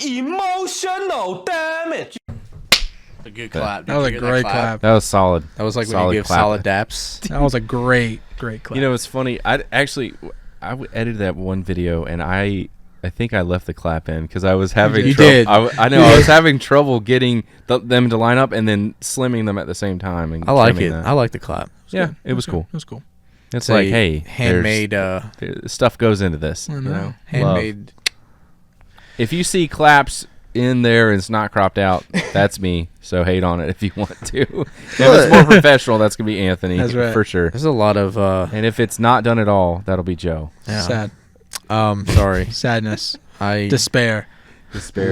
Emotional damage. A good clap. That was a great clap. That was solid. That was like when you give solid daps. That was a great clap. You know, it's funny. I edited that one video, and I think I left the clap in because I was having You trouble. did. I know. I was having trouble getting them to line up and then slimming them at the same time. And I like trimming it. that. I like the clap. Yeah, it was cool. It was cool. It's like, hey, handmade stuff goes into this. I know. You know? handmade. If you see claps in there and it's not cropped out, that's me. So hate on it if you want to. If it's more professional, that's gonna be Anthony. That's right. For sure. There's a lot of And if it's not done at all, that'll be Joe. yeah. Sad. Sorry. Sadness. I Despair.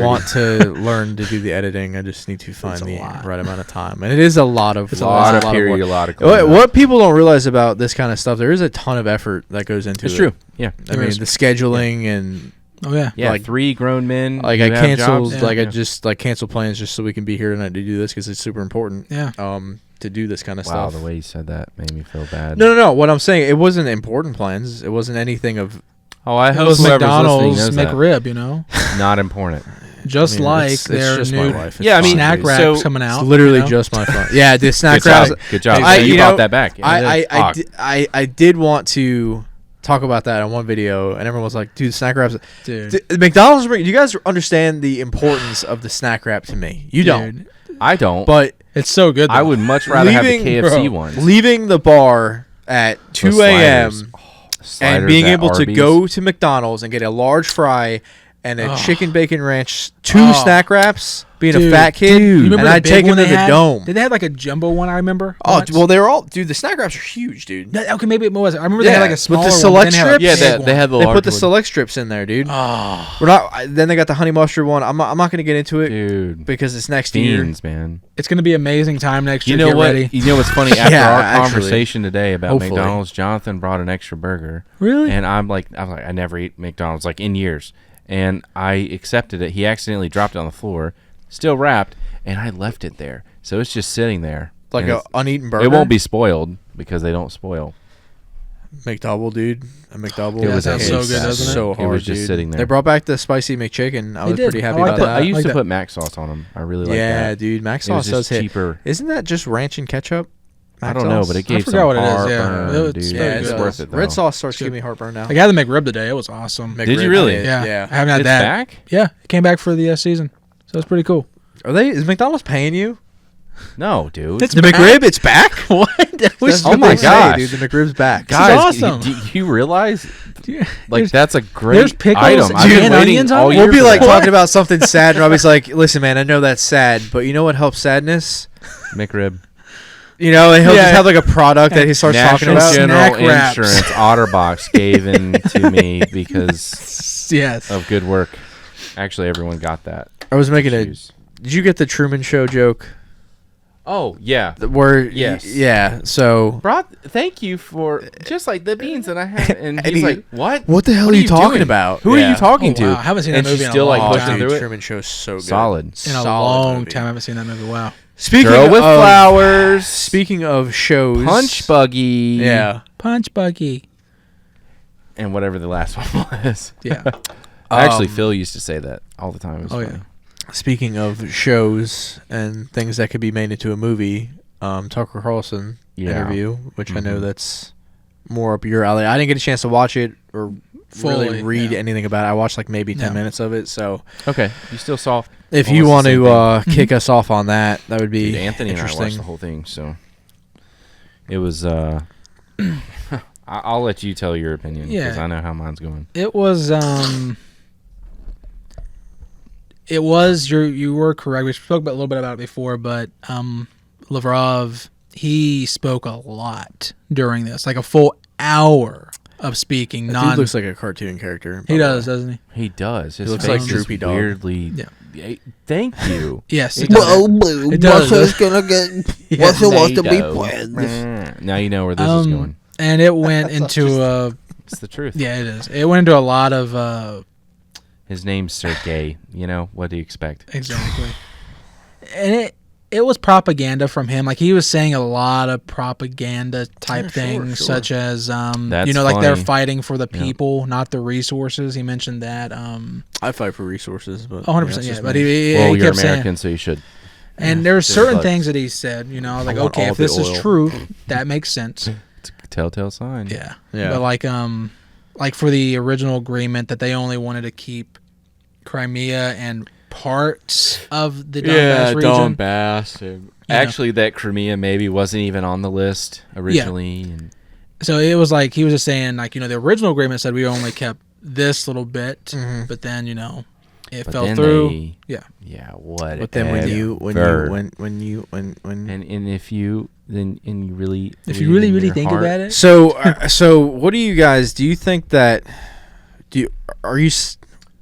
want to learn to do the editing. I just need to find It's a the lot. right amount of time, and it is a lot of It's A lot of work. periodical. What people don't realize about this kind of stuff, there is a ton of effort that goes into it. It's true. Yeah. I mean, the scheduling and Oh yeah. Yeah, like- 3 grown men. like who I have canceled, jobs. like I Yeah. just like canceled plans just so we can be here tonight to do this because it's super important. Yeah. To do this kind of Wow, stuff. the way you said that made me feel bad. No. What I'm saying, it wasn't important plans. It wasn't anything of. Oh, I It hope was whoever's McDonald's listening knows McRib, you know, that. Not important. just I mean, like it's their just new my life. It's Yeah, I mean, fine, snack dude. wraps So, coming out. It's literally you know? just my fun. Yeah, the snack Good job. wraps. Good job. I- you you brought know, that back. I did want to talk about that on one video, and everyone was like, "Dude, the snack wraps." Dude. McDonald's. Do you guys understand the importance of the snack wrap to me? You don't, Dude, I don't. but it's so good. Though. I would much rather have the KFC ones. leaving the bar at 2 a.m. Sliders and being at able to Arby's. go to McDonald's and get a large fry and a chicken bacon ranch, 2 Oh. snack wraps, being Dude, a fat kid, You remember and the I'd big take them one to they the had? dome. Did they have like a jumbo one? I remember. Oh, once? well, they're all, dude, the snack wraps are huge, dude. Okay, maybe it was. I remember they had like a with smaller the one. select then they had a strips. Yeah, big they one. had the They large put the one. select strips in there, dude. Oh, We're not. Then they got the honey mustard one. I'm not going to get into it Dude. because it's next year. Fiends, man. it's gonna be amazing time next year. You know Get what? ready. You know what's funny? After Yeah, our actually. conversation today about Hopefully. McDonald's, Jonathan brought an extra burger. Really? And I was like, I never eat McDonald's like in years. And I accepted it. He accidentally dropped it on the floor, still wrapped, and I left it there. So it's just sitting there. Like And an uneaten burger. it won't be spoiled because they don't spoil. McDouble, dude. A McDouble. It was sounds so good, doesn't it? So It hard, was just dude. sitting there. They brought back the spicy McChicken. I They was did. pretty happy I like about that. that. I used like to that. put mac sauce on them. I really like Yeah, that. dude. Mac It was sauce does just hit. cheaper. Isn't that just ranch and ketchup? I Mac don't know, sauce? but it gave forgot some what it is, yeah. heartburn, It's dude. very Yeah, It's good. worth it, though. Red sauce starts Good. giving me heartburn now. Like I had the McRib today. It was awesome. Did you really? Yeah. Yeah. I haven't had It's that. back? Yeah, it came back for the season, so it's pretty cool. Is McDonald's paying you? No, dude. It's The back? McRib, it's back? What? That's Oh what my they say, gosh. dude. The McRib's back. Guys, awesome. do you realize? There's- Like, that's a great there's pickles item. I've and been waiting onions on all it? year We'll be for like that. talking about something sad, and Robbie's like, "Listen, man, I know that's sad, but you know what helps sadness? McRib. You know, and he'll Yeah. just have like a product that he starts talking National about. General Snack wraps. Insurance OtterBox gave in to me because Yes. of good work. Actually, everyone got that. I was making a. Jeez. Did you get the Truman Show joke? Oh, yeah. Where Yes. yeah. So Thank you for just like the beans that I have. And And he's he- like, what? what the hell What are are you you talking doing? about? Who are Yeah. you talking Oh, wow. to? I haven't seen and that movie she's in a still like long pushing time. through it. Truman Show's so good. Solid. In a Solid long movie. time, I haven't seen that movie. Wow. Speaking Girl with of flowers. Speaking of shows, Punch Buggy. Yeah. Punch Buggy. And whatever the last one was. Yeah. Actually, Phil used to say that all the time. It was Oh, funny. yeah. Speaking of shows and things that could be made into a movie, Tucker Carlson interview, which I know that's more up your alley. I didn't get a chance to watch it or really Fully, read yeah. anything about it. I watched like maybe 10 No. minutes of it. So Okay. You still saw. if almost you the want same to thing. kick us off on that, that would be Dude, Anthony and I watched interesting. the whole thing, so it was. I'll let you tell your opinion because Yeah. I know how mine's going. It was you were correct. We spoke about a little bit about it before, but Lavrov, he spoke a lot during this, like a full hour of speaking. That dude looks like a cartoon character. He does, doesn't he? He does. His looks face like is Droopy Dog. weirdly. Yeah. Thank you. Yes, It he does. does. It does. What's gonna get? What's wants to be friends? Now you know where this is going. And it went into It's the truth. yeah, it is. It went into a lot of His name's Sergey. You know what do you expect? exactly, and it was propaganda from him. Like he was saying a lot of propaganda type things, sure. such as That's like they're funny. fighting for the people, not the resources. He mentioned that. I fight for resources, but 100%. Yeah, but he Well, you're kept saying. American, so you should. And there's certain Bugs. things that he said. I was like, want okay, all if the this is oil. true, that makes sense. It's a telltale sign. Yeah. Yeah. But like for the original agreement that they only wanted to keep Crimea and parts of the Donbass region. Donbass. Actually, that Crimea maybe wasn't even on the list originally. And So it was like he was just saying like the original agreement said we only kept this little bit, but then it but fell then through. Yeah, what? But then when you really If you really think about it. So what do you guys? Do you think that?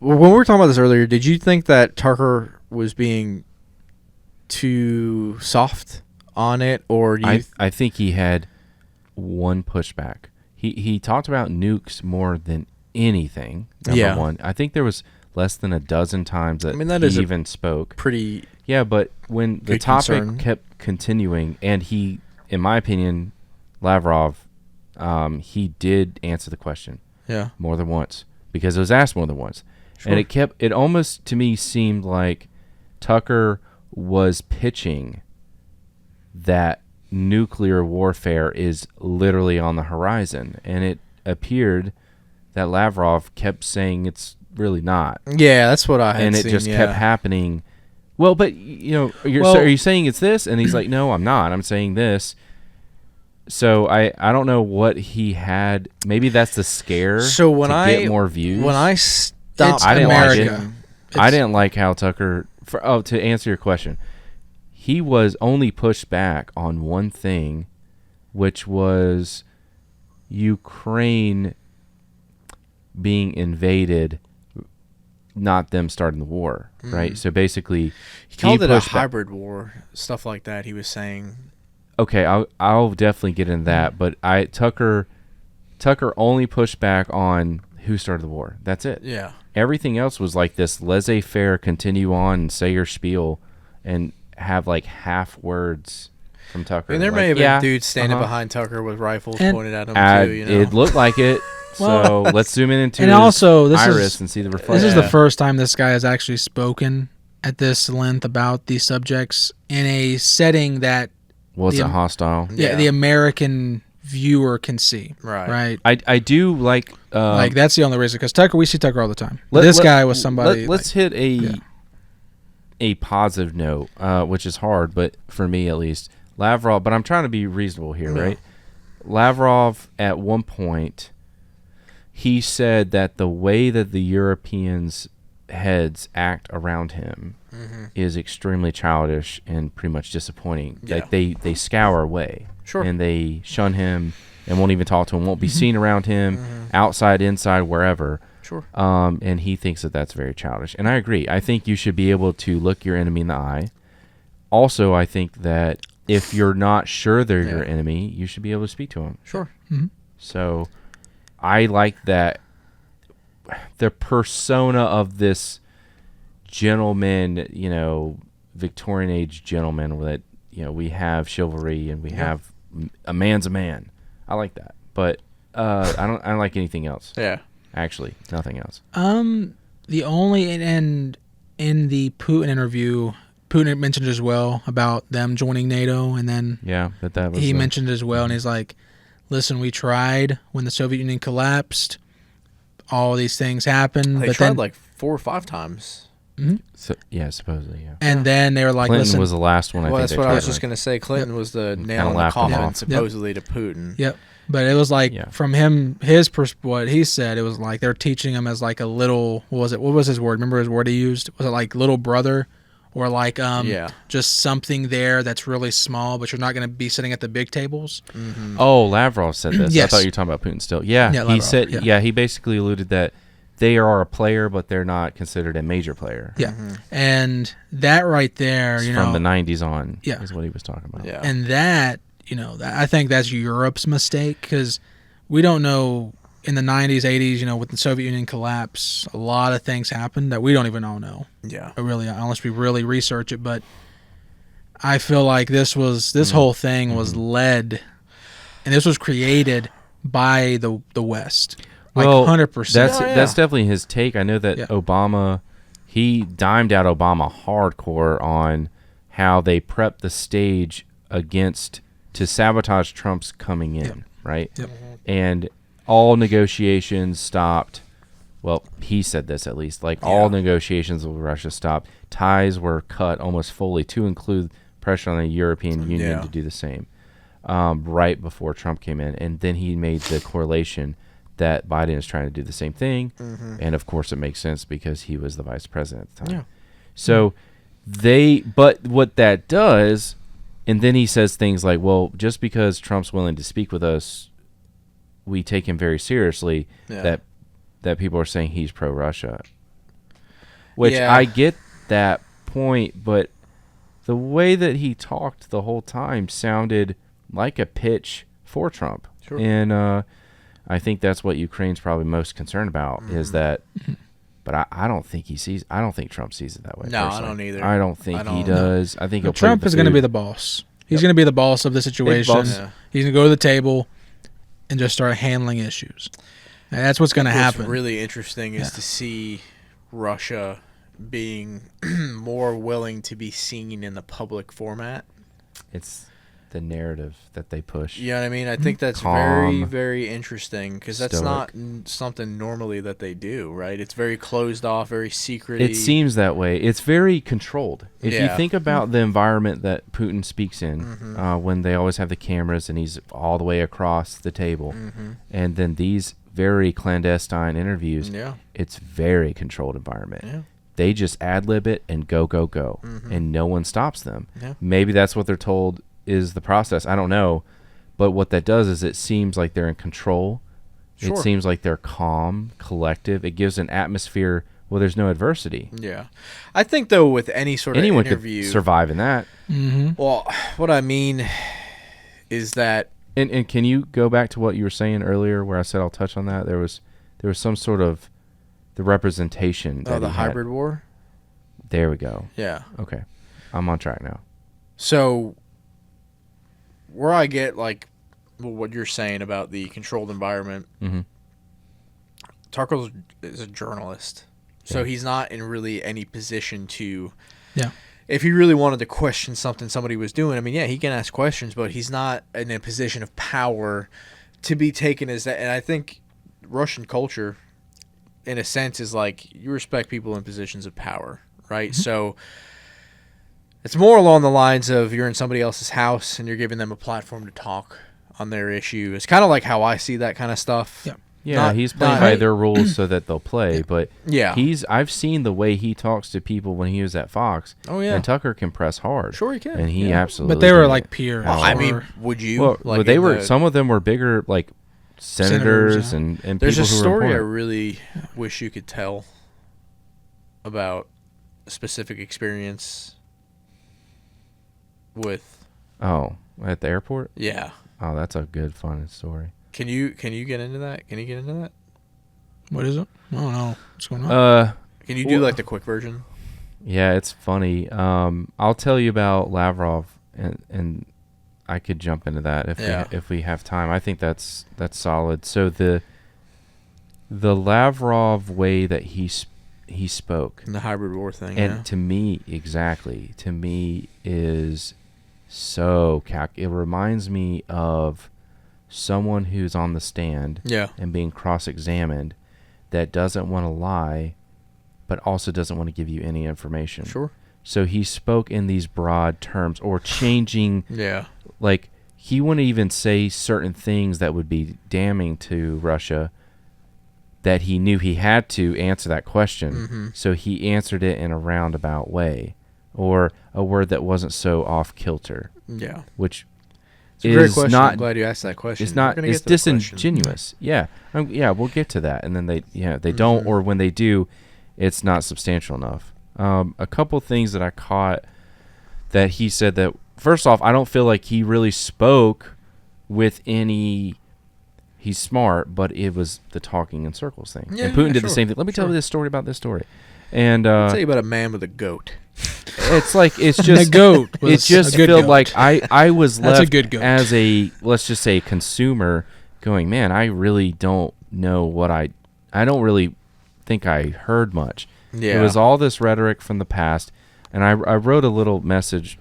When we were talking about this earlier, did you think that Tucker was being too soft on it, or do you? I think he had one pushback. He talked about nukes more than anything. Number one, I think there was less than a dozen times that he even spoke. Pretty. Yeah, but when the topic kept continuing, and he, in my opinion, Lavrov, he did answer the question. Yeah. More than once, because it was asked more than once. Sure. And it almost to me seemed like Tucker was pitching that nuclear warfare is literally on the horizon, and it appeared that Lavrov kept saying it's really not. Yeah, that's what I had and seen, it just kept happening. Well, but so are you saying it's this? And he's like, no, I'm not. I'm saying this. So I don't know what he had. Maybe that's the scare. So when to I get more views. When I stopped, I didn't America. like it. I didn't like how Tucker. To answer your question, he was only pushed back on one thing, which was Ukraine being invaded, not them starting the war, right? So basically, he called it a pushed back. hybrid war, stuff like that. He was saying. Okay, I'll definitely get into that, but Tucker only pushed back on who started the war. That's it. Yeah. Everything else was like this laissez-faire, continue on and say your spiel, and have like half words from Tucker. And there may have been dudes standing behind Tucker with rifles pointed at him too. It looked like it. So let's zoom in into and his also, this iris is, and see the reflection. This is the first time this guy has actually spoken at this length about these subjects in a setting that wasn't hostile. Yeah, the American viewer can see. Right. I do like that's the only reason, because we see Tucker all the time. This guy was somebody. Let's hit a positive note, which is hard, but for me at least, Lavrov. But I'm trying to be reasonable here, right? Lavrov at one point, he said that the way that the Europeans' heads act around him is extremely childish and pretty much disappointing. Yeah. Like they scour away, and they shun him and won't even talk to him, won't be seen around him, outside, inside, wherever. Sure. And he thinks that that's very childish, and I agree. I think you should be able to look your enemy in the eye. Also, I think that if you're not sure they're your enemy, you should be able to speak to them. Sure. So I like that the persona of this gentleman, Victorian age gentleman, that we have chivalry and we have a man's a man. I like that, but I don't like anything else. Yeah, actually, nothing else. The only and in the Putin interview, Putin mentioned as well about them joining NATO, and then that was he mentioned as well, and he's like, "Listen, we tried when the Soviet Union collapsed. All these things happened. They tried like 4 or 5 times." So, supposedly, And then they were like, Clinton "Listen," was the last one. Well, I think that's what I was just going to say. Clinton was the nail in the coffin, supposedly, to Putin. Yep. But it was like from him, what he said, it was like they're teaching him as like a little. What was it? What was his word? Remember his word he used? Was it like little brother, or like just something there that's really small, but you're not going to be sitting at the big tables? Oh, Lavrov said this. Yes. I thought you were talking about Putin still. Yeah, he Lavrov, said. Yeah, he basically alluded that they are a player, but they're not considered a major player. Yeah, and that right there, from the 90s on, Yeah. is what he was talking about. Yeah, and that. I think that's Europe's mistake, because we don't know in the 90s, 80s, with the Soviet Union collapse, a lot of things happened that we don't even all know. Yeah. Really, unless we really research it. But I feel like this whole thing was led, and this was created by the West. Like 100%. That's definitely his take. I know that Obama, he dimed out Obama hardcore on how they prepped the stage to sabotage Trump's coming in, right? Yep. And all negotiations stopped. Well, he said this at least. Like all negotiations with Russia stopped. Ties were cut almost fully to include pressure on the European Union to do the same. Right before Trump came in, and then he made the correlation that Biden is trying to do the same thing, and of course it makes sense because he was the vice president at the time. So but what that does, and then he says things like, well, just because Trump's willing to speak with us, we take him very seriously, that people are saying he's pro-Russia. Which I get that point, but the way that he talked the whole time sounded like a pitch for Trump. Sure. And I think that's what Ukraine's probably most concerned about is that, but I don't think I don't think Trump sees it that way. No, personally. I don't either. I don't think he does. I think Trump is going to be the boss. He's going to be the boss of the situation. He's going to go to the table and just start handling issues. And that's what's going to happen. What's really interesting is to see Russia being more willing to be seen in the public format. It's the narrative that they push. You know what I mean? I think that's very, very interesting because that's not something normally that they do, right? It's very closed off, very secret-y. It seems that way. It's very controlled. If you think about the environment that Putin speaks in, when they always have the cameras and he's all the way across the table, and then these very clandestine interviews, it's very controlled environment. They just ad-lib it and go, and no one stops them. Maybe that's what they're told is the process. I don't know. But what that does is it seems like they're in control. It seems like they're calm, collective. It gives an atmosphere where there's no adversity. Yeah. I think, though, with any sort of interview... Anyone could survive in that. Well, what I mean is that... And can you go back to what you were saying earlier where I said I'll touch on that? There was some sort of the representation. The hybrid war? There we go. Yeah. Okay. I'm on track now. So... where I get like what you're saying about the controlled environment, Tarko is a journalist, so he's not in really any position to. If he really wanted to question something somebody was doing, I mean, he can ask questions, but he's not in a position of power to be taken as that. And I think Russian culture, in a sense, is like you respect people in positions of power, right? So. It's more along the lines of you're in somebody else's house and you're giving them a platform to talk on their issue. It's kind of like how I see that kind of stuff. He's playing by their rules so that they'll play. But I've seen the way he talks to people when he was at Fox. And Tucker can press hard. Sure, he can. And he absolutely. But they were like peers. I mean, would you? Well, like they were. Some of them were bigger, like senators and there's people a who story were I really wish you could tell about a specific experience. With at the airport? Yeah. Oh, that's a good fun story. Can you get into that? Can you get into that? What is it? I don't know. What's going on? Can you do like the quick version? Yeah, it's funny. I'll tell you about Lavrov and I could jump into that if we have time. I think that's solid. So the Lavrov way that he spoke, the hybrid war thing, and to me is so it reminds me of someone who's on the stand and being cross-examined that doesn't want to lie but also doesn't want to give you any information. Sure. So he spoke in these broad terms or changing like he wouldn't even say certain things that would be damning to Russia that he knew he had to answer that question. So he answered it in a roundabout way. Or a word that wasn't so off kilter. Yeah. Which it's a great question. I'm glad you asked that question. It's not. It's disingenuous. We'll get to that. And then they don't, or when they do, it's not substantial enough. A couple things that I caught that he said that first off, I don't feel like he really spoke with any. He's smart, but it was the talking in circles thing. And Putin did the same thing. Let me tell you this story about this story. And I'll tell you about a man with a goat. it's like it's just the goat. It just felt like I was left as a, let's just say, consumer going, man, I really don't know what I don't really think I heard much. Yeah. It was all this rhetoric from the past, and I wrote a little message.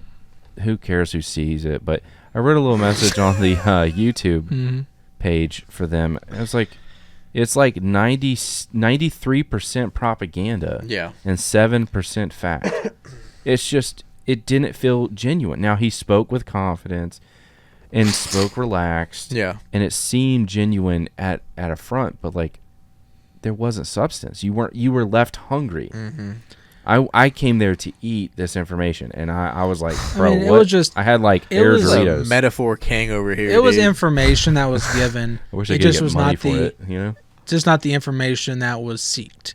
Who cares who sees it? But I wrote a little message on the YouTube page for them. It was like, it's like 93% propaganda, and 7% fact. It's just, it didn't feel genuine. Now, he spoke with confidence and spoke relaxed, and it seemed genuine at a front, but like there wasn't substance. You were left hungry. I came there to eat this information, and I was like, bro, what? It was just, I had like air Doritos. A metaphor king over here. It was information that was given. I wish I could get money for it, you know? Just not the information that was seeked,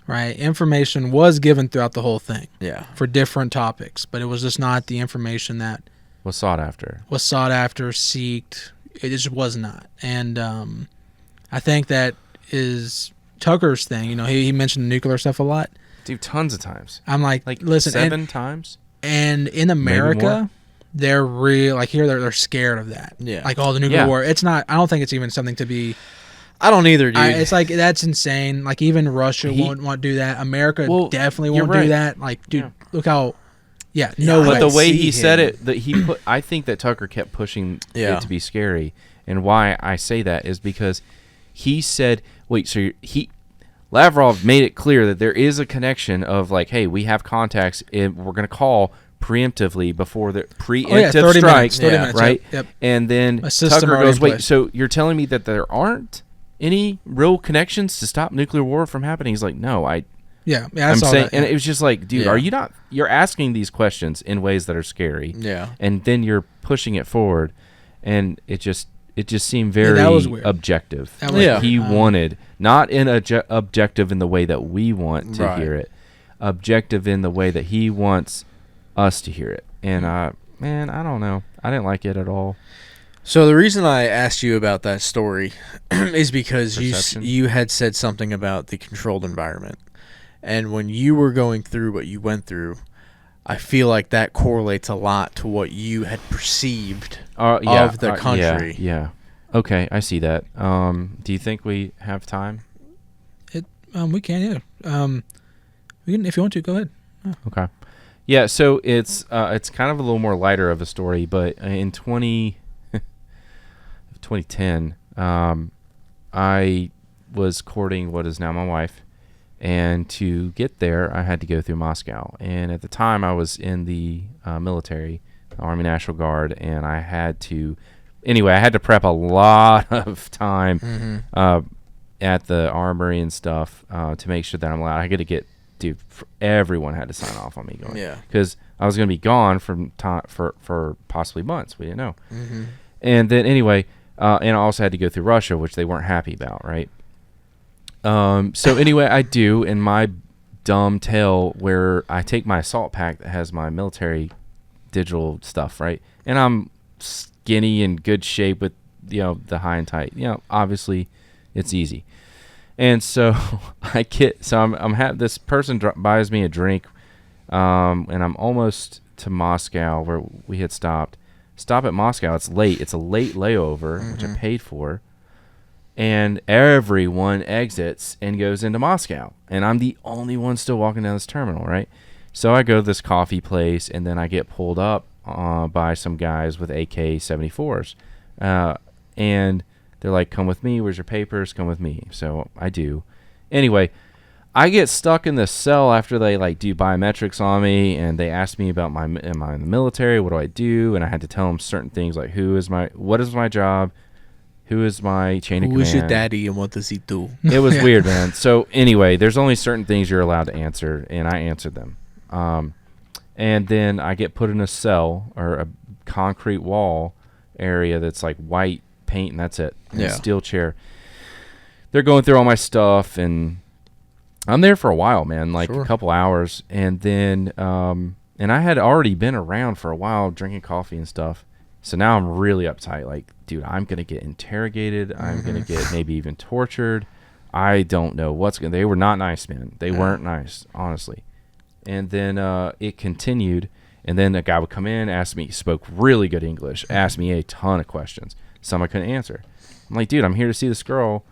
right? Information was given throughout the whole thing, for different topics, but it was just not the information that was sought after, seeked. It just was not, and I think that is Tucker's thing. You know, he mentioned the nuclear stuff a lot, dude, tons of times. I'm like listen, 7 times. And in America, they're real. Like here, they're scared of that. Yeah, like the nuclear war. It's not. I don't think it's even something to be. I don't either, dude. It's like, that's insane. Like, even Russia won't want to do that. America definitely won't do that. Like, dude, look how, no way. But the way he said it, I think that Tucker kept pushing it to be scary. And why I say that is because he said, Lavrov made it clear that there is a connection of like, hey, we have contacts, and we're going to call preemptively before the preemptive strike, 30 minutes, right? Yep. And then Tucker goes, wait, so you're telling me that there aren't any real connections to stop nuclear war from happening? He's like, no, I'm saying, and it was just like, dude, are you not? You're asking these questions in ways that are scary, and then you're pushing it forward, and it just seemed very objective. Like he wanted, not in objective in the way that we want to hear it, objective in the way that he wants us to hear it. And man, I don't know, I didn't like it at all. So the reason I asked you about that story is because you had said something about the controlled environment. And when you were going through what you went through, I feel like that correlates a lot to what you had perceived of the country. Yeah. Okay, I see that. Do you think we have time? We can, we can, if you want to, go ahead. Okay. Yeah, so it's kind of a little more lighter of a story, but in 2010, I was courting what is now my wife, and to get there, I had to go through Moscow. And at the time, I was in the military, the Army National Guard, and I had to prep a lot of time at the armory and stuff to make sure that I'm allowed. I got to get, dude, everyone had to sign off on me going, because I was going to be gone from for possibly months. We didn't know. And then anyway. And I also had to go through Russia, which they weren't happy about, right? So anyway, I do, in my dumb tale, where I take my assault pack that has my military digital stuff, right? And I'm skinny and good shape with, the high and tight. Obviously, it's easy. And so I'm this person buys me a drink, and I'm almost to Moscow where we had stopped. Stop at Moscow. It's late. It's a late layover, which I paid for. And everyone exits and goes into Moscow. And I'm the only one still walking down this terminal, right? So I go to this coffee place, and then I get pulled up by some guys with AK-74s. And they're like, come with me. Where's your papers? Come with me. So I do. Anyway, I get stuck in this cell after they do biometrics on me, and they ask me about am I in the military? What do I do? And I had to tell them certain things like what is my job? Who is my chain of command? Who's your daddy and what does he do? It was weird, man. So anyway, there's only certain things you're allowed to answer, and I answered them. And then I get put in a cell or a concrete wall area that's like white paint, and that's it. And a steel chair. They're going through all my stuff, and I'm there for a while, man, a couple hours. And then, and I had already been around for a while drinking coffee and stuff. So now I'm really uptight. Like, dude, I'm going to get interrogated. I'm going to get maybe even tortured. I don't know what's going to. They were not nice, man. They weren't nice, honestly. And then it continued. And then a guy would come in, spoke really good English, asked me a ton of questions. Some I couldn't answer. I'm like, dude, I'm here to see this girl,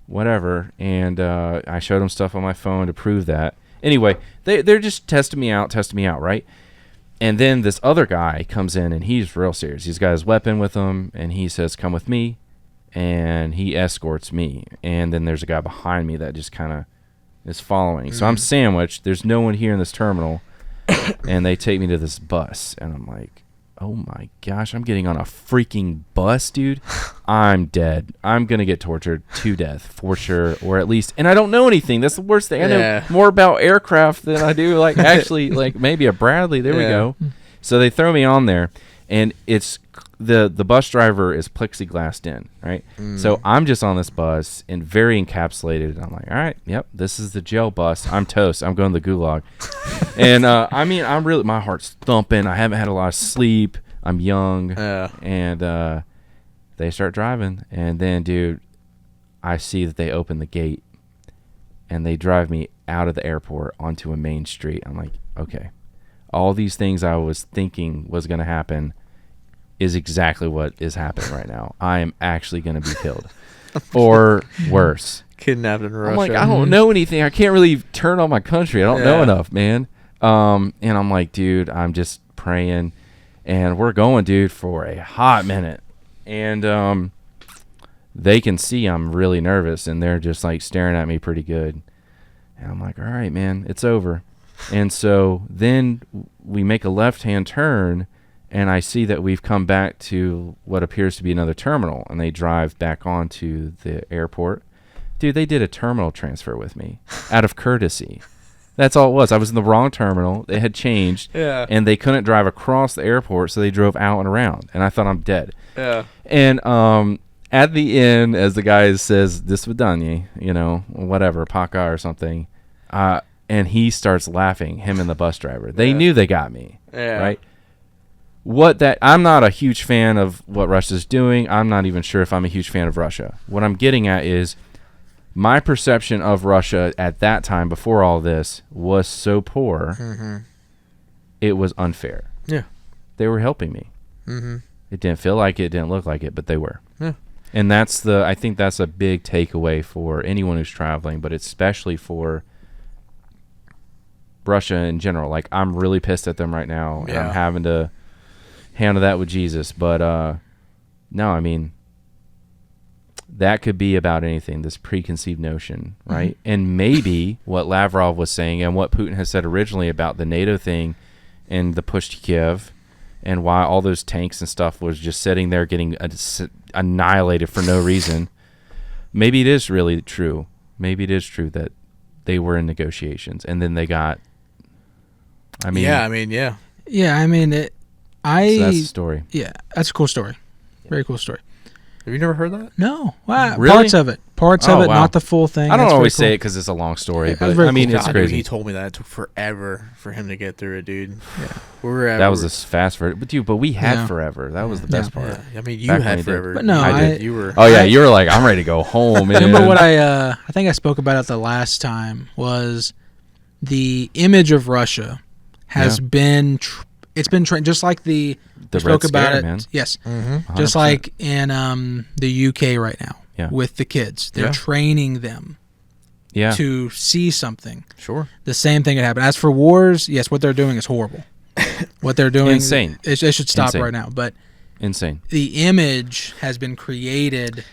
whatever. And I showed him stuff on my phone to prove that. Anyway, they're just testing me out, right? And then this other guy comes in, and he's real serious. He's got his weapon with him, and he says, come with me. And he escorts me. And then there's a guy behind me that just kind of is following. So I'm sandwiched. There's no one here in this terminal. And they take me to this bus. And I'm like, oh, my gosh, I'm getting on a freaking bus, dude. I'm dead. I'm going to get tortured to death for sure. Or at least, and I don't know anything. That's the worst thing. I know more about aircraft than I do, like, actually, like, maybe a Bradley. There we go. So they throw me on there. And it's the bus driver is plexiglassed in, right? So I'm just on this bus and very encapsulated. And I'm like, all right, yep, this is the jail bus. I'm toast. I'm going to the gulag. And I mean, I'm really, my heart's thumping. I haven't had a lot of sleep. I'm young. And they start driving. And then, dude, I see that they open the gate and they drive me out of the airport onto a main street. I'm like, okay, all these things I was thinking was going to happen is exactly what is happening right now. I am actually going to be killed. Or worse. Kidnapped in Russia. I'm like, I don't know anything. I can't really turn on my country. I don't know enough, man. And I'm like, dude, I'm just praying. And we're going, dude, for a hot minute. And they can see I'm really nervous. And they're just like staring at me pretty good. And I'm like, all right, man, it's over. And so then we make a left-hand turn. And I see that we've come back to what appears to be another terminal. And they drive back onto the airport. Dude, they did a terminal transfer with me out of courtesy. That's all it was. I was in the wrong terminal. They had changed. And they couldn't drive across the airport, so they drove out and around. And I thought, I'm dead. And at the end, as the guy says, "This vidanye," you know, whatever, paka or something. And he starts laughing, him and the bus driver. They knew they got me. Right? I'm not a huge fan of what Russia's doing. I'm not even sure if I'm a huge fan of Russia. What I'm getting at is my perception of Russia at that time, before all this, was so poor, it was unfair. They were helping me. It didn't feel like it, didn't look like it, but they were. And I think that's a big takeaway for anyone who's traveling, but especially for Russia in general. Like, I'm really pissed at them right now, and I'm having to handle that with Jesus. But no, I mean, that could be about anything, this preconceived notion, right? And maybe what Lavrov was saying and what Putin has said originally about the NATO thing and the push to Kiev and why all those tanks and stuff was just sitting there getting annihilated for no reason. Maybe it is really true. Maybe it is true that they were in negotiations and then they got, I mean, so that's the story. Yeah, that's a cool story. Very cool story. Have you never heard that? No. Well, really? Parts of it, not the full thing. I don't always say it because it's a long story, but I mean, it's crazy. He told me that it took forever for him to get through it, dude. That was a fast version. But we had forever. That was the best part. I mean, you had forever. But no, I did. You were like, I'm ready to go home. Remember what I think I spoke about it the last time was the image of Russia has been it's been just like the spoke about it. Man. Yes, just like in the UK right now with the kids, they're training them to see something. Sure, the same thing could happen. As for wars, yes, what they're doing is horrible. What they're doing, insane. It should stop right now. But insane. The image has been created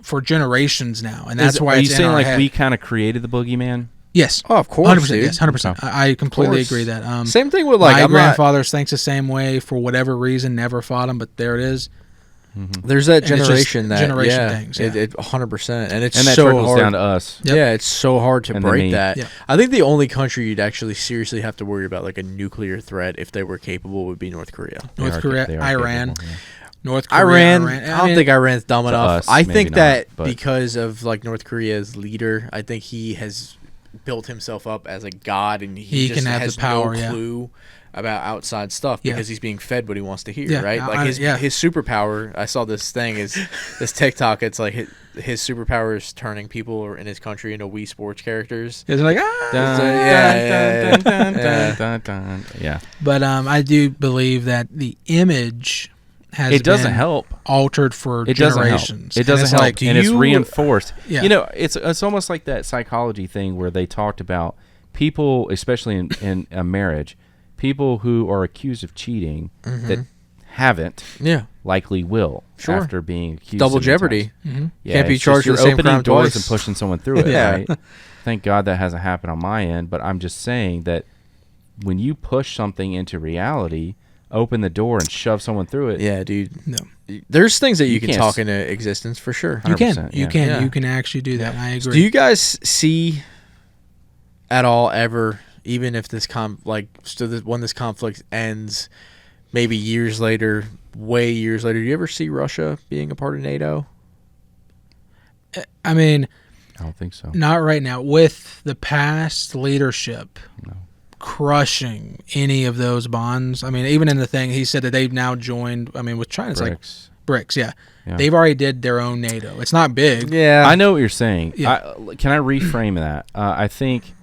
for generations now, and that's why. Are you it's saying in our like head. we kind of created the boogeyman? Yes. Oh, of course. 100%. Dude. Yes, 100%. I completely agree that. Same thing with like my grandfather thinks the same way for whatever reason. Never fought him, but there it is. There's that generation things. It 100%, and it's that so trickles hard down to us. Yep. Yeah, it's so hard to break that. Yep. I think the only country you'd actually seriously have to worry about like a nuclear threat if they were capable would be North Korea. North Korea, Iran. Capable, North Korea, Iran. I don't think Iran's dumb enough. I think that not, because of like North Korea's leader, I think he has built himself up as a god, and he just can have has the power. no clue about outside stuff because he's being fed what he wants to hear, right? Like his superpower. I saw this thing is this TikTok. It's like his superpower is turning people or in his country into Wii Sports characters. It's like yeah. But I do believe that the image has doesn't help altered for generations. It doesn't help, and it's reinforced. Yeah. You know, it's almost like that psychology thing where they talked about people, especially in a marriage, people who are accused of cheating that haven't likely will after being accused. Double jeopardy. Yeah, can't be charged with the same opening crime doors twice and pushing someone through it. Right? Thank God that hasn't happened on my end, but I'm just saying that when you push something into reality, open the door and shove someone through it. Yeah, dude. No. There's things that you can talk into existence for sure. You can. You can actually do that. I agree. Do you guys see at all ever, even if this when this conflict ends, maybe years later, way years later, do you ever see Russia being a part of NATO? I mean, I don't think so. Not right now. With the past leadership crushing any of those bonds. I mean, even in the thing, he said that they've now joined, I mean, with China, it's BRICS, yeah. They've already did their own NATO. It's not big. Yeah. I know what you're saying. Yeah. Can I reframe that? I think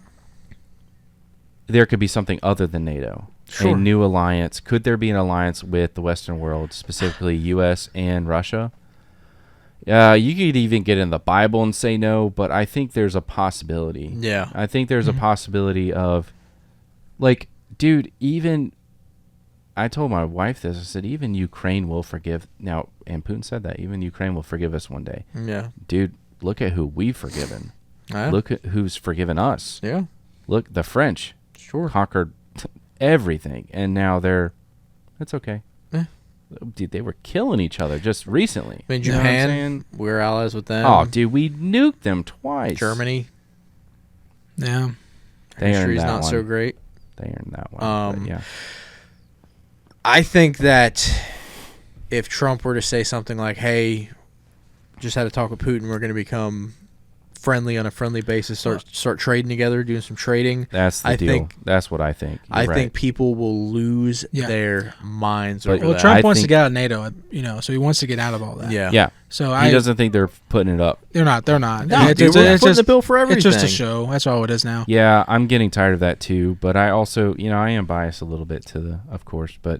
there could be something other than NATO. Sure. A new alliance. Could there be an alliance with the Western world, specifically U.S. and Russia? You could even get in the Bible and say no, but I think there's a possibility. Yeah. I think there's a possibility of, like, dude, even, I told my wife this, I said, even Ukraine will forgive, now, and Putin said that, even Ukraine will forgive us one day. Yeah. Dude, look at who we've forgiven. Look at who's forgiven us. Yeah. Look, the French conquered everything, and now it's okay. Dude, they were killing each other just recently. I mean, Japan, we're allies with them. Oh, dude, we nuked them twice. Germany. Yeah. History's not so great. They earned that one. Yeah. I think that if Trump were to say something like, hey, just had to talk with Putin, we're going to become friendly on a friendly basis, start trading together, doing some trading. That's the deal. That's what I think. I think people will lose their minds over that. Well, Trump wants to get out of NATO, so he wants to get out of all that. Yeah. So he doesn't think they're putting it up. They're not. No, it's just the bill for everything. It's just a show. That's all it is now. Yeah, I'm getting tired of that too. But I also, I am biased a little bit of course, but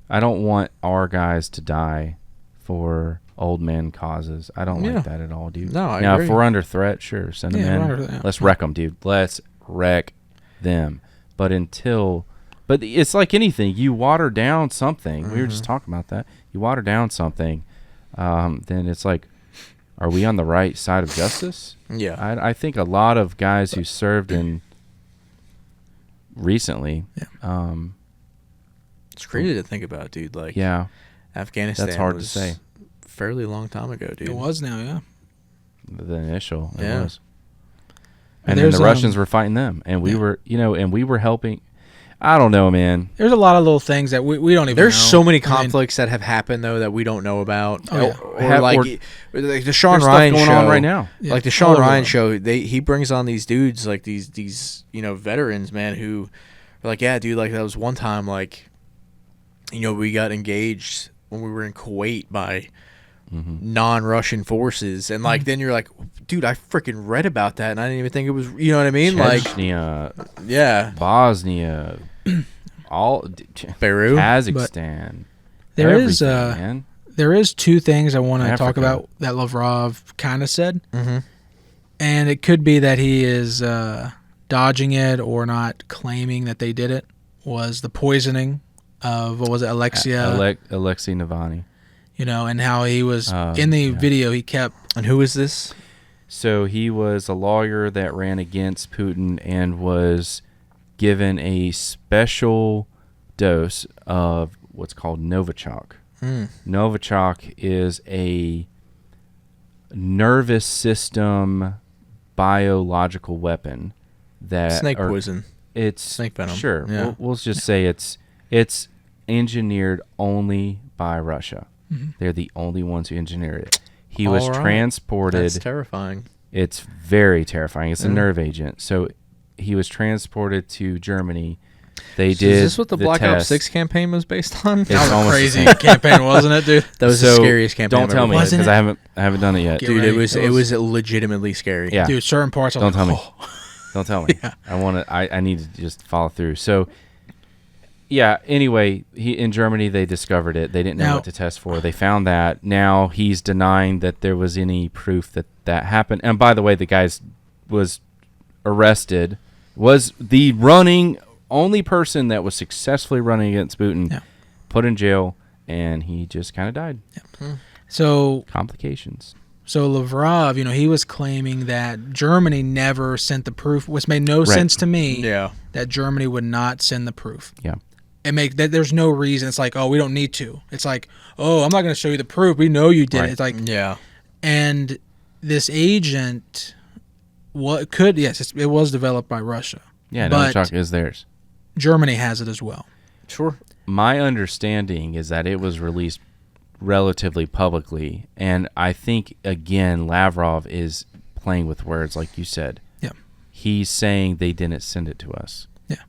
I don't want our guys to die for old man causes. I don't like that at all, dude. No, I agree. agree. If we're under threat, sure, send them in. Let's wreck them, dude. Let's wreck them. But it's like anything. You water down something. We were just talking about that. You water down something, then it's like, are we on the right side of justice? Yeah. I think a lot of guys who served in recently. It's crazy to think about, dude. Like, Afghanistan. That's hard to say. Fairly long time ago, dude. It was now, yeah. The initial, it was. And then the Russians were fighting them, and we were, and we were helping. I don't know, man. There's a lot of little things that we don't even There's know. so many conflicts that have happened, though, that we don't know about. Or like the Sean Ryan going show. on right now. Yeah. Like the Sean Ryan show, he brings on these dudes, like these veterans, man, who are like, yeah, dude, like that was one time, like, we got engaged when we were in Kuwait by non-Russian forces, and like then you're like, dude, I freaking read about that and I didn't even think it was, you know what I mean? Chechnya, like Bosnia, all Beirut, Kazakhstan. There is two things I want to talk about that Lavrov kind of said, and it could be that he is dodging it or not claiming that they did it. Was the poisoning of Alexei Navalny? And how he was in the video. He kept. And who is this? So he was a lawyer that ran against Putin and was given a special dose of what's called Novichok. Novichok is a nervous system biological weapon that snake poison. It's snake venom. Sure, we'll just say it's engineered only by Russia. They're the only ones who engineered it. He was transported. That's terrifying. It's very terrifying. It's a nerve agent. So he was transported to Germany They So did. is this what the Black test. Ops 6 campaign was based on? It's That was a almost the crazy same. campaign, wasn't it, dude? That was the scariest campaign. Don't tell me Wasn't because it? I haven't done it yet. Get Dude, ready. it was legitimately scary. Yeah. Dude, certain parts. Don't tell me. Oh. Don't tell me. Yeah. I want to. I need to just follow through. So, yeah. Anyway, in Germany they discovered it. They didn't know what to test for. They found that. Now he's denying that there was any proof that happened. And by the way, the guy was arrested. Was the only person that was successfully running against Putin, put in jail, and he just kind of died. Yeah. So complications. So Lavrov, he was claiming that Germany never sent the proof, which made no sense to me. Yeah. That Germany would not send the proof. Yeah. There's no reason. It's like, oh, we don't need to. It's like, oh, I'm not going to show you the proof. We know you did it. It's like, yeah. And this agent, it was developed by Russia. Yeah, but Novichok is theirs. Germany has it as well. Sure. My understanding is that it was released relatively publicly, and I think again Lavrov is playing with words, like you said. Yeah. He's saying they didn't send it to us. Yeah.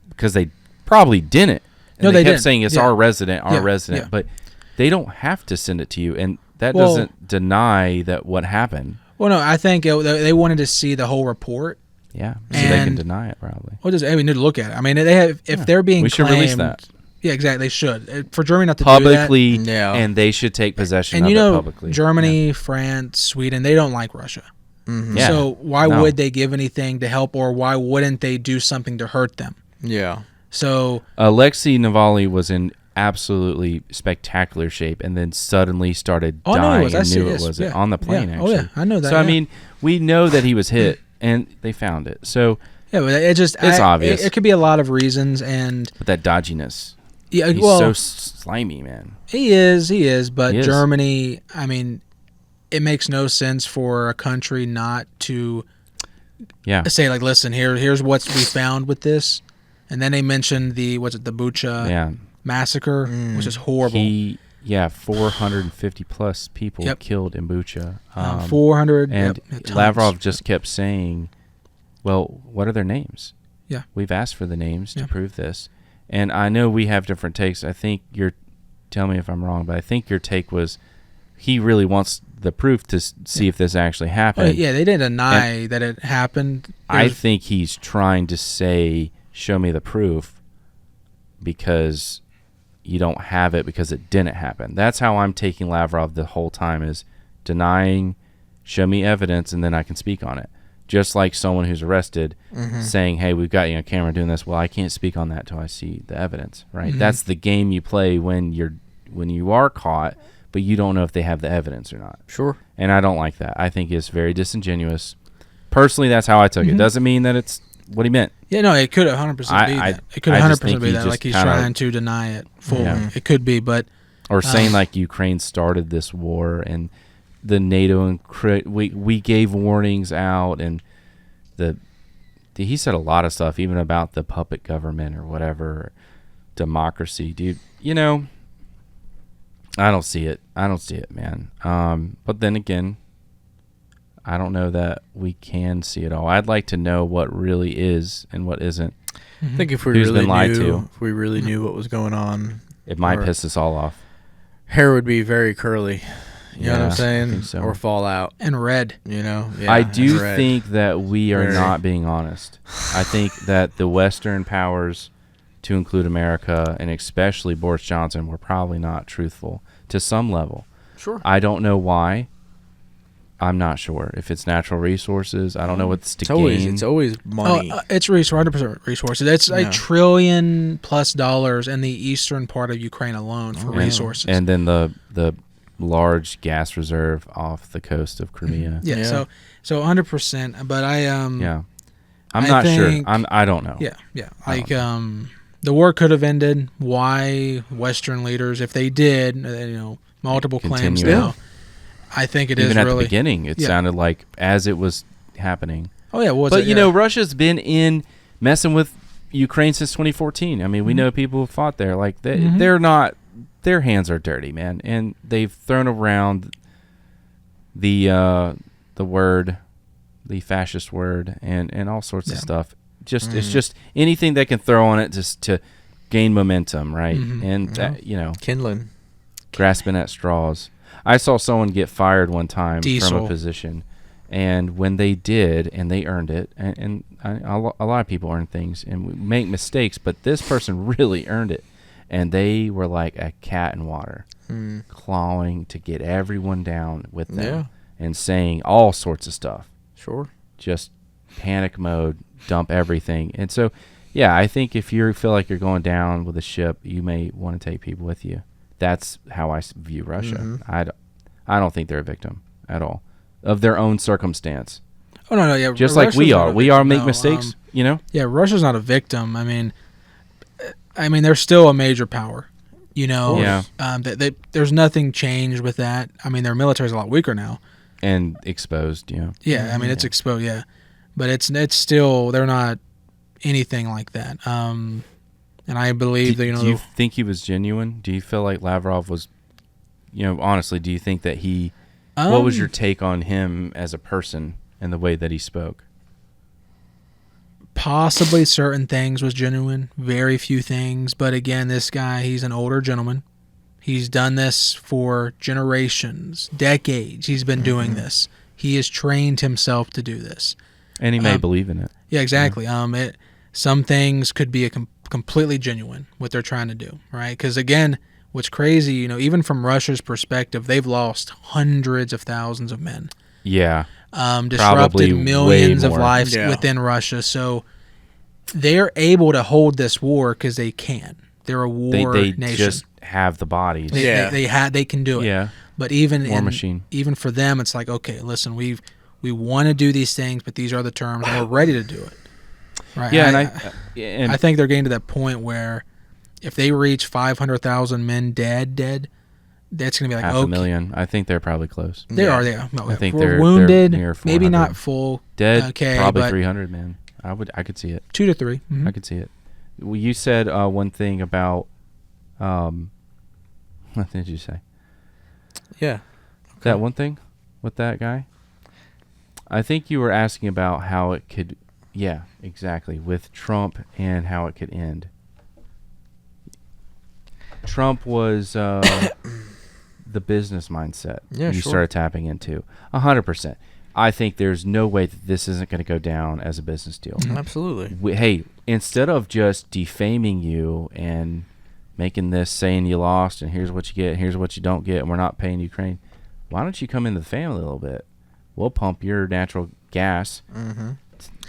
Because they probably didn't. And no, they kept didn't. saying it's our resident, Yeah. but they don't have to send it to you, and that doesn't deny that what happened. Well, no, I think they wanted to see the whole report. Yeah, so they can deny it probably. Well, we need to look at it. I mean, they have if they're being we should claimed, release that. Yeah, exactly. They should. For Germany not to publicly, do that, and they should take possession and of it publicly. Germany, France, Sweden, they don't like Russia. Mm-hmm. Yeah. So why would they give anything to help, or why wouldn't they do something to hurt them? Yeah. So Alexei Navalny was in absolutely spectacular shape, and then suddenly started dying. And knew it was on the plane. Yeah. Actually, Oh yeah, I know that. So I mean, we know that he was hit, and they found it. So yeah, but it's obvious. It could be a lot of reasons, but that dodginess. Yeah, he's so slimy, man. He is. But Germany, I mean, it makes no sense for a country not to say, like, listen, here's what we found with this. And then they mentioned the Bucha Massacre, which is horrible. 450 plus people killed in Bucha. 400. And Lavrov just kept saying, well, what are their names? Yeah. We've asked for the names to prove this. And I know we have different takes. I think tell me if I'm wrong, but I think your take was he really wants the proof to see if this actually happened. Well, yeah, they didn't deny that it happened. I think he's trying to say, show me the proof because you don't have it because it didn't happen. That's how I'm taking Lavrov the whole time, is denying, show me evidence, and then I can speak on it. Just like someone who's arrested saying, hey, we've got you on camera doing this. Well, I can't speak on that until I see the evidence, right? Mm-hmm. That's the game you play when you are caught, but you don't know if they have the evidence or not. Sure. And I don't like that. I think it's very disingenuous. Personally, that's how I took it. Doesn't mean that it's what he meant. Yeah, no, it could 100% be that. It could 100% be that. Like he's trying to deny it fully. Yeah. It could be, but... Or saying like Ukraine started this war and the NATO and we gave warnings out, and he said a lot of stuff even about the puppet government or whatever, democracy, dude. I don't see it, man. But then again, I don't know that we can see it all. I'd like to know what really is and what isn't. I think if we really knew what was going on, it might piss us all off. Hair would be very curly. You know what I'm saying? I think so. Or fall out. And red. Yeah, I do think that we are not being honest. I think that the Western powers, to include America, and especially Boris Johnson, were probably not truthful to some level. Sure. I don't know why. I'm not sure if it's natural resources. I don't know what's to gain. It's always money. It's 100% resources. It's $1 trillion plus in the eastern part of Ukraine alone for resources. And then the large gas reserve off the coast of Crimea. Yeah. So 100%. But I'm not sure. I don't know. Yeah. Like the war could have ended. Why Western leaders, if they did, multiple claims now. I think it Even is at really... the beginning, it sounded like as it was happening. Oh, yeah. But, Russia's been in messing with Ukraine since 2014. I mean, we know people who fought there. Like, they're not... Their hands are dirty, man. And they've thrown around the word, the fascist word, and all sorts of stuff. It's just anything they can throw on it just to gain momentum, right? And that, kindling, grasping at straws. I saw someone get fired one time from a position, and when they did, and they earned it, and a lot of people earn things and we make mistakes, but this person really earned it, and they were like a cat in water, clawing to get everyone down with them and saying all sorts of stuff. Sure. Just panic mode, dump everything. And so, yeah, I think if you feel like you're going down with a ship, you may want to take people with you. That's how I view Russia. I don't think they're a victim at all of their own circumstance. Oh, no, yeah. Just Russia's like we are. We are make mistakes, Yeah, Russia's not a victim. I mean, they're still a major power, Yeah. There's nothing changed with that. I mean, their military's a lot weaker now. And exposed, Yeah, I mean, it's exposed, yeah. But it's still, they're not anything like that. And I believe that, Do you think he was genuine? Do you feel like Lavrov was, honestly, do you think that he, what was your take on him as a person and the way that he spoke? Possibly certain things was genuine, very few things. But again, this guy, he's an older gentleman. He's done this for generations, decades. He's been doing this. He has trained himself to do this. And he may believe in it. Yeah, exactly. Yeah. Some things could be completely genuine, what they're trying to do, right? Because again, what's crazy, even from Russia's perspective, they've lost hundreds of thousands of men. Yeah. Disrupted millions of lives within Russia. So they're able to hold this war because they can. They're a war they nation. Just have the bodies. They can do it. Yeah. But even machine. Even for them, it's like, okay, listen, we want to do these things, but these are the terms, and we're ready to do it. Right? Yeah, and I think they're getting to that point where if they reach 500,000 men dead, that's going to be like 500,000. I think they're probably close. They are. No, I think they're wounded. They're near 400. Maybe not full dead. Okay, probably 300, man. I could see it. 2 to 3. I could see it. Well, you said one thing about what did you say? Yeah. Okay. That one thing with that guy? I think you were asking about how it could, yeah, exactly, with Trump and how it could end. Trump was the business mindset you started tapping into. 100%. I think there's no way that this isn't going to go down as a business deal. Absolutely. Hey, instead of just defaming you and making this saying you lost and here's what you get, here's what you don't get, and we're not paying Ukraine, why don't you come into the family a little bit? We'll pump your natural gas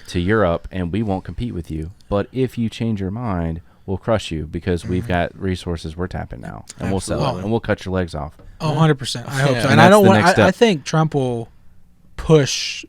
to Europe and we won't compete with you. But if you change your mind, we'll crush you because we've got resources we're tapping now. And we'll sell it and we'll cut your legs off. Oh, 100%. I hope so. And I don't want, I think Trump will push.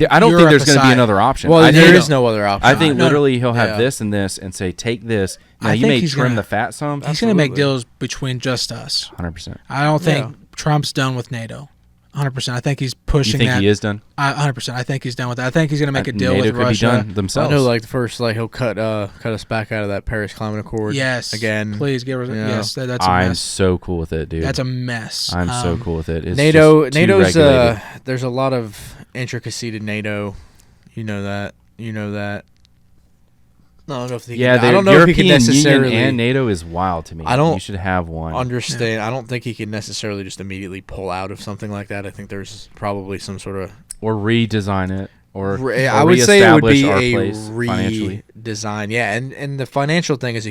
I don't think there's going to be another option. Well, there is no other option. I think literally he'll have this and this and say, take this. Now, you may trim the fat some. He's going to make deals between just us. 100%. I don't think Trump's done with NATO. 100%. I think he's pushing that. You think he is done? 100%. I think he's done with that. I think he's going to make a deal NATO with could Russia. Be done themselves. I know, like the first, he'll cut us back out of that Paris Climate Accord. Yes. Again. Please give us. Yes, that's a mess. I'm so cool with it, dude. That's a mess. I'm so cool with it. It's NATO's there's a lot of intricacy to NATO. You know that. I don't know if he I don't know European if he can necessarily. Union and NATO is wild to me. You should have one. Understand? Yeah. I don't think he can necessarily just immediately pull out of something like that. I think there's probably some sort of or redesign it, or I would say it would be a redesign. Yeah, and the financial thing is a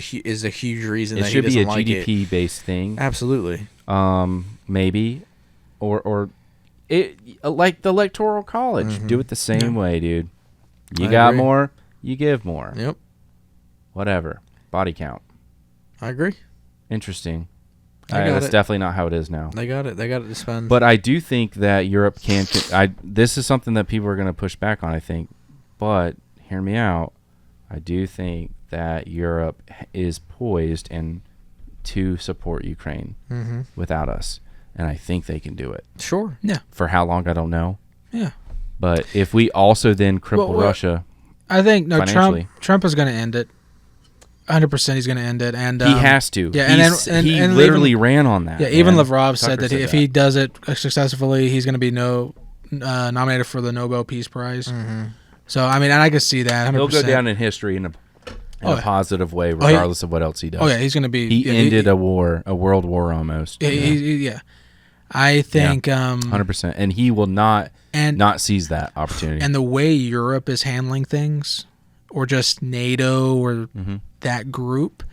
huge reason that he doesn't like it. It should be a GDP based thing. Absolutely. Maybe, or it like the Electoral College. Do it the same way, dude. You got more, you give more. Yep. Whatever. Body count. I agree. Interesting. That's definitely not how it is now. They got it to spend. But I do think that Europe can. This is something that people are going to push back on, I think. But hear me out. I do think that Europe is poised and to support Ukraine without us. And I think they can do it. Sure. Yeah. For how long, I don't know. Yeah. But if we also then cripple Russia, I think Trump is going to end it. 100%, he's going to end it, and he has to. Yeah, he literally ran on that. Yeah, even Lavrov said that if he does it successfully, he's going to be nominated for the Nobel Peace Prize. So I mean, and I can see that. 100%. He'll go down in history in a positive way, regardless of what else he does. Oh yeah, he's going to be. He ended a world war almost. Yeah. I think 100%, and he will not seize that opportunity. And the way Europe is handling things, or just NATO or that group,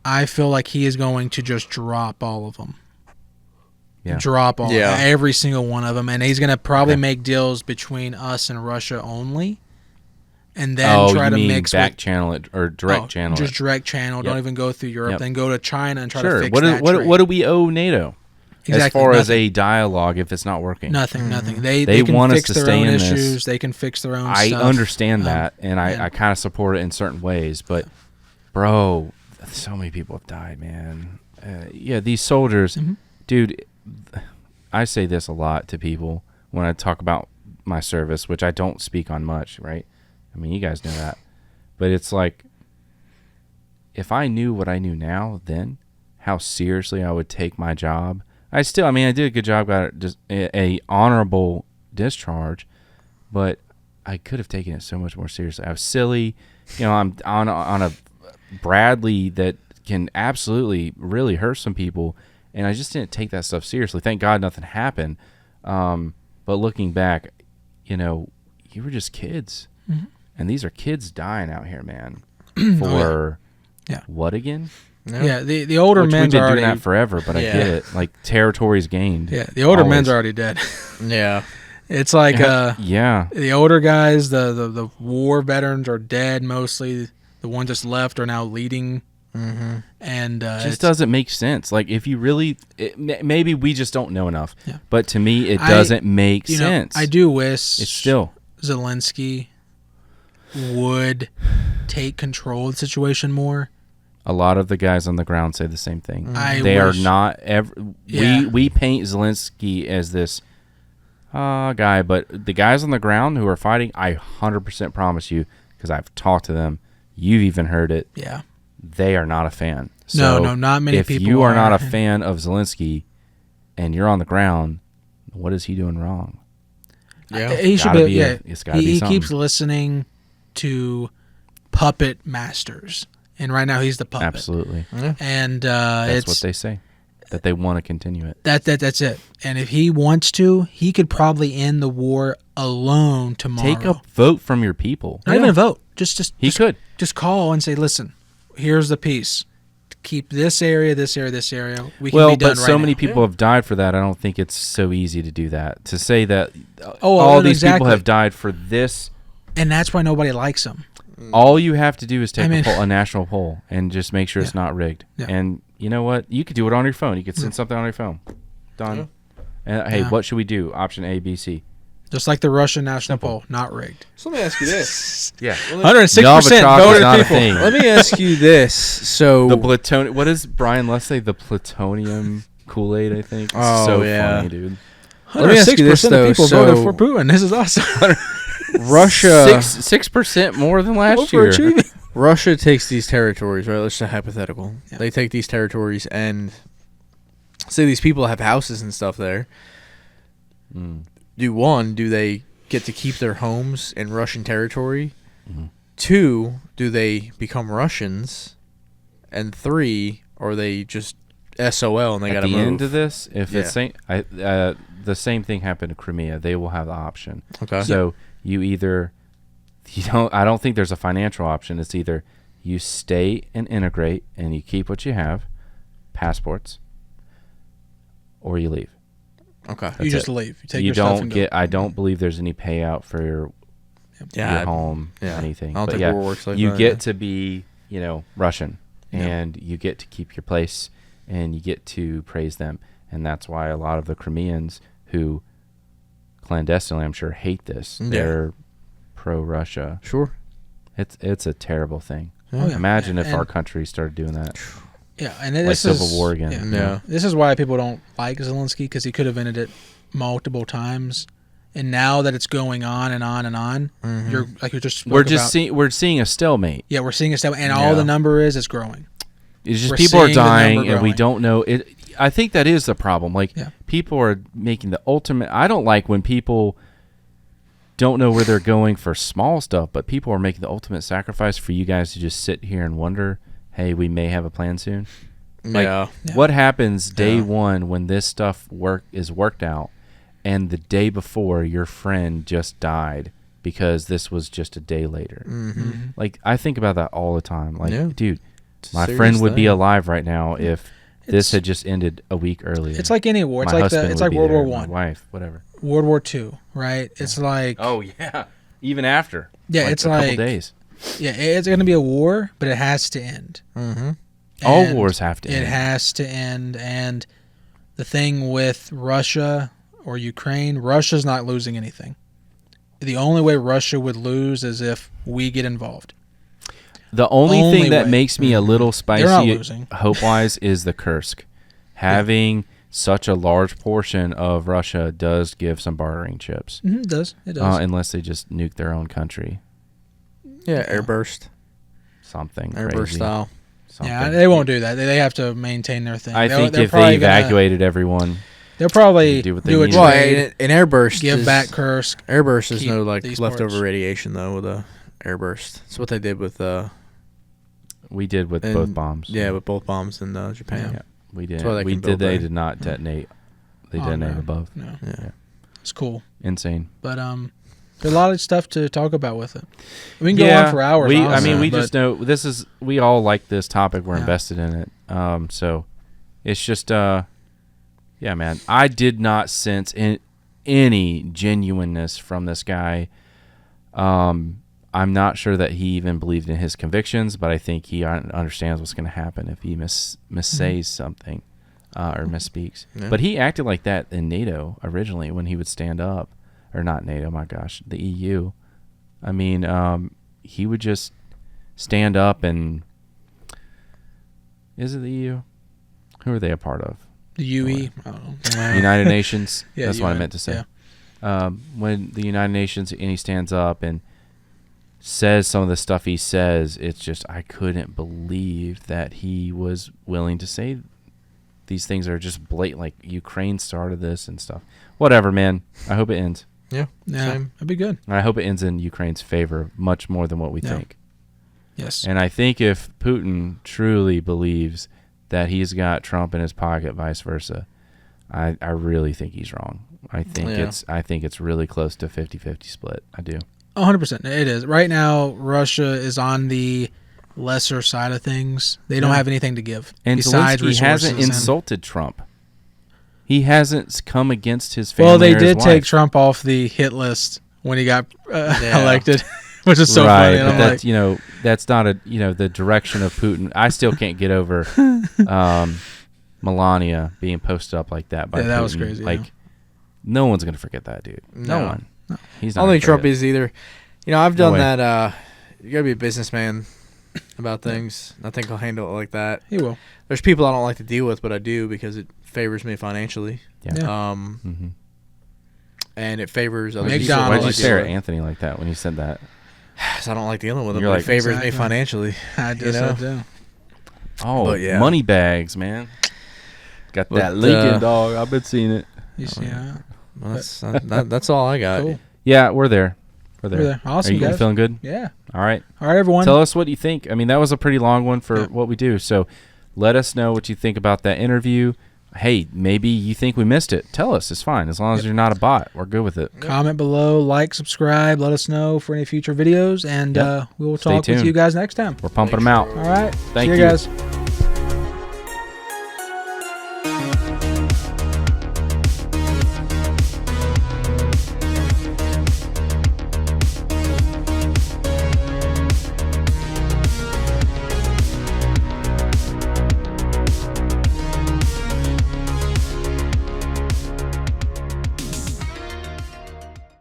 I feel like he is going to just drop all of them. Drop every single one of them, and he's going to probably make deals between us and Russia only, and then try to mix back channel it or direct channel. Just direct channel. Don't even go through Europe. Then go to China and try to fix that. What do we owe NATO? Exactly, as far as a dialogue, if it's not working, nothing. They can want fix us to their stay own in issues. this. They can fix their own. I stuff. understand that, and I kind of support it in certain ways. But, bro, so many people have died, man. These soldiers, dude. I say this a lot to people when I talk about my service, which I don't speak on much, right? I mean, you guys know that, but it's like, if I knew what I knew now, then how seriously I would take my job. I did a good job, got just a honorable discharge, but I could have taken it so much more seriously. I was silly, I'm on a Bradley that can absolutely really hurt some people, and I just didn't take that stuff seriously. Thank God nothing happened. But looking back, you were just kids, and these are kids dying out here, man. For what again? No. Yeah, the older men's we've been already doing that forever, but I get it. Like territories gained. Yeah, the older men's are already dead. It's like the older guys, the war veterans are dead mostly. The ones that's left are now leading, and it just doesn't make sense. Like if you really, maybe we just don't know enough. But to me, it doesn't make sense. I do wish it's still Zelensky would take control of the situation more. A lot of the guys on the ground say the same thing. They are not ever. We paint Zelensky as this guy, but the guys on the ground who are fighting, I 100% promise you, because I've talked to them. You've even heard it. Yeah, they are not a fan. So no, not many people. If you are not a fan of Zelensky, and you're on the ground, what is he doing wrong? Yeah, he should be. It's got to be something. He keeps listening to puppet masters. And right now he's the puppet. Absolutely. Yeah. And that's what they say, that they want to continue it. That's it. And if he wants to, he could probably end the war alone tomorrow. Take a vote from your people. Not even a vote. He could. Just call and say, listen, here's the peace. Keep this area, this area, this area. We can be done but so many people have died for that. I don't think it's so easy to do that. To say that these people have died for this. And that's why nobody likes him. All you have to do is take a national poll and just make sure it's not rigged. Yeah. And you know what? You could do it on your phone. You could send something on your phone. Done. Yeah. And hey, what should we do? Option A, B, C. Just like the Russian national poll, not rigged. So let me ask you this. 106% voted people. Let me ask you this. So the plutonium. What does Brian Less say? The plutonium Kool-Aid, I think. Oh, so funny, dude. 106% of people voted for Putin. This is awesome. Russia 6% more than last year. Russia takes these territories, right? Let's say hypothetical. Yeah. They take these territories and say these people have houses and stuff there. Do they get to keep their homes in Russian territory? 2, do they become Russians? And 3, are they just SOL and they got to move? At the end of this, if it's the same thing happened to Crimea, they will have the option. Okay. So I don't think there's a financial option. It's either you stay and integrate and you keep what you have, passports, or you leave. Okay. You just leave. You take your stuff and go. I don't believe there's any payout for your home or anything. I don't think war works like that. You get to be, Russian, and you get to keep your place, and you get to praise them. And that's why a lot of the Crimeans who clandestinely, I'm sure, hate this. They're pro-Russia. Sure. It's a terrible thing. Imagine if our country started doing that. Yeah, and like Civil War again. Yeah. This is why people don't like Zelensky, because he could have ended it multiple times. And now that it's going on and on and on, we're seeing a stalemate. Yeah, we're seeing a stalemate, and all the number is growing. It's just people are dying, and we don't know it. I think that is the problem. Like people are making the ultimate. I don't like when people don't know where they're going for small stuff, but people are making the ultimate sacrifice for you guys to just sit here and wonder, hey, we may have a plan soon. Like, what happens day one when this stuff is worked out, and the day before your friend just died because this was just a day later? Like, I think about that all the time. Like, dude, my friend would be alive right now if this had just ended a week earlier. It's like any war. It's like World War I. My wife, whatever. World War II, right? It's like... Oh, yeah. Even after. Yeah, like it's a couple days. Yeah, it's going to be a war, but it has to end. All wars have to end. It has to end. And the thing with Russia or Ukraine, Russia's not losing anything. The only way Russia would lose is if we get involved. The only thing that makes me a little spicy hope-wise is the Kursk. Having such a large portion of Russia does give some bartering chips. It does. It does. Unless they just nuke their own country. Yeah, airburst. Something airburst crazy. Style. Something. Yeah, they won't do that. They have to maintain their thing. I think if they evacuated everyone, they'll probably do a trade. Well, an airburst give back Kursk. Airburst is no like leftover radiation though with a airburst. That's what they did with we did with both bombs. Yeah, with both bombs in Japan. Yeah, we did. They did not detonate. They detonated above. No. Yeah. It's cool. Insane. But there's a lot of stuff to talk about with it. We can go on for hours. We just know we all like this topic. We're invested in it. So it's just yeah, man. I did not sense any genuineness from this guy. I'm not sure that he even believed in his convictions, but I think he understands what's going to happen if he missays something or misspeaks. Yeah. But he acted like that in NATO originally when he would stand up. Or not NATO, my gosh, the EU. I mean, he would just stand up and... Is it the EU? Who are they a part of? The UE. I don't know. United Nations. Yeah, that's what I meant to say. Yeah. When the United Nations, and he stands up and says some of the stuff he says, it's just, I couldn't believe that he was willing to say these things are just blatant, like Ukraine started this and stuff. Whatever, man. I hope it ends. Yeah, same. That'd be good. I hope it ends in Ukraine's favor much more than what we think. Yes. And I think if Putin truly believes that he's got Trump in his pocket, vice versa, I really think he's wrong. I think it's really close to 50-50 split. I do. 100%. It is. Right now, Russia is on the lesser side of things. They don't have anything to give. And besides Zelensky hasn't insulted Trump. He hasn't come against his family. Well, they did take Trump off the hit list when he got elected, which is so funny. But that's, that's not the direction of Putin. I still can't get over Melania being posted up like that by Putin. That was crazy. Like, no one's going to forget that, dude. No one. No. He's not. I don't think Trump is either. I've done that. You got to be a businessman about things. I think he'll handle it like that. He will. There's people I don't like to deal with, but I do because it favors me financially. Yeah. And it favors other people. Why did you stare at Anthony like that when you said that? Because I don't like dealing with him. It favors me financially. I do. Oh, but money bags, man. Got that Lincoln, dog. I've been seeing it. Well, that's all I got. Cool. Yeah, we're there. We're there. Awesome, Are you feeling good? Yeah. All right. All right, everyone. Tell us what you think. I mean, that was a pretty long one for what we do. So let us know what you think about that interview. Hey, maybe you think we missed it. Tell us. It's fine. As long as you're not a bot, we're good with it. Comment below, like, subscribe. Let us know for any future videos, and we will talk with you guys next time. We're pumping them out. All right. Thank you. See you guys.